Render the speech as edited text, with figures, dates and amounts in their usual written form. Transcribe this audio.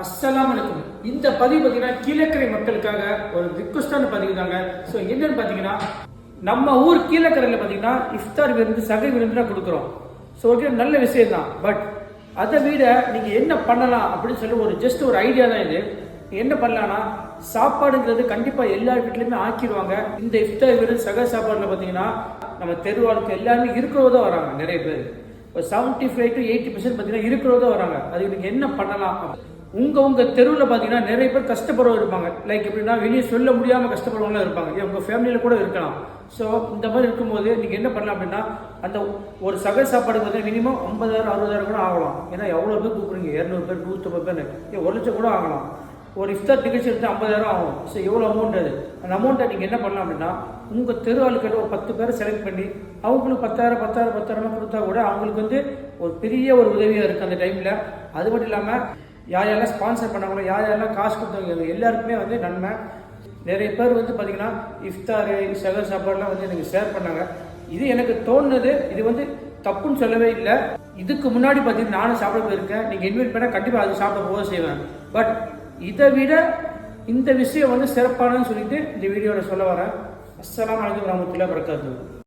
அஸ்ஸலாமு அலைக்கும். இந்த பதிவு பார்த்தீங்கன்னா கீழக்கரை மக்களுக்காக ஒரு ரிக்வஸ்டான பதிவு தாங்க. ஸோ என்னன்னு பார்த்தீங்கன்னா, நம்ம ஊர் கீழக்கரையில் பார்த்தீங்கன்னா இஃப்தார் விருந்து, சகை விருந்துலாம் கொடுக்குறோம். ஸோ ஓகே, நல்ல விஷயம் தான். பட் அதை விட நீங்கள் என்ன பண்ணலாம் அப்படின்னு சொல்லி ஒரு ஜஸ்ட் ஒரு ஐடியா தான் இது. என்ன பண்ணலாம்னா, சாப்பாடுங்கிறது கண்டிப்பாக எல்லா வீட்லையுமே ஆக்கிடுவாங்க. இந்த இஃப்தார் விருந்து, சகை சாப்பாடுல பார்த்தீங்கன்னா நம்ம தெருவாளுக்கு எல்லாருமே இருக்கிறதோ வராங்க. நிறைய பேர் ஒரு 75 to 80% பார்த்தீங்கன்னா இருக்கிறதோ வராங்க. அதுக்கு நீங்கள் என்ன பண்ணலாம்? உங்க தெருவில் பார்த்தீங்கன்னா நிறைய பேர் கஷ்டப்படுறவங்க இருப்பாங்க. லைக் எப்படின்னா, வெளியே சொல்ல முடியாமல் கஷ்டப்படுறவங்களாம் இருப்பாங்க. உங்கள் ஃபேமிலியில் கூட இருக்கலாம். ஸோ இந்த மாதிரி இருக்கும்போது நீங்கள் என்ன பண்ணலாம் அப்படின்னா, அந்த ஒரு சகை சாப்பாடுக்கு வந்து மினிமம் 50,000 60,000 கூட ஆகலாம். ஏன்னா எவ்வளோ பேர் கூப்பிடுறீங்க, 200 பேர் 150 பேர், 1 லட்சம் கூட ஆகலாம். ஒரு இஃப்தார் டிக்கெட்ஸ் எடுத்து 50,000 ஆகும். ஸோ எவ்வளோ அமௌண்ட் அது? அந்த அமௌண்ட்டை நீங்கள் என்ன பண்ணலாம் அப்படின்னா, உங்கள் தெரு ஆளுக்கிட்ட ஒரு 10 பேரை செலக்ட் பண்ணி அவங்களுக்கு 10,000 கொடுத்தா கூட அவங்களுக்கு வந்து ஒரு பெரிய ஒரு உதவியாக இருக்குது அந்த டைமில். அது மட்டும் இல்லாமல் யாரெல்லாம் ஸ்பான்சர் பண்ணாங்களோ, யாரெல்லாம் காசு கொடுத்தவங்க எல்லாருக்குமே வந்து நன்மை. நிறைய பேர் வந்து பார்த்தீங்கன்னா இஃப்தார், சகை சாப்பாடுலாம் வந்து எனக்கு ஷேர் பண்ணாங்க. இது எனக்கு தோணுது, இது வந்து தப்புன்னு சொல்லவே இல்லை. இதுக்கு முன்னாடி பார்த்தீங்கன்னா நானும் சாப்பிட போயிருக்கேன். நீங்கள் இன்வைட் பண்ணால் கண்டிப்பாக அது சாப்பிட போக செய்வேன். பட் இதை விட இந்த விஷயம் வந்து சிறப்பானதுன்னு சொல்லிட்டு இந்த வீடியோவில் சொல்ல வரேன். அஸ்ஸலாமு அலைக்கும் வரஹ்மத்துல்லாஹி வபரகாத்துஹு.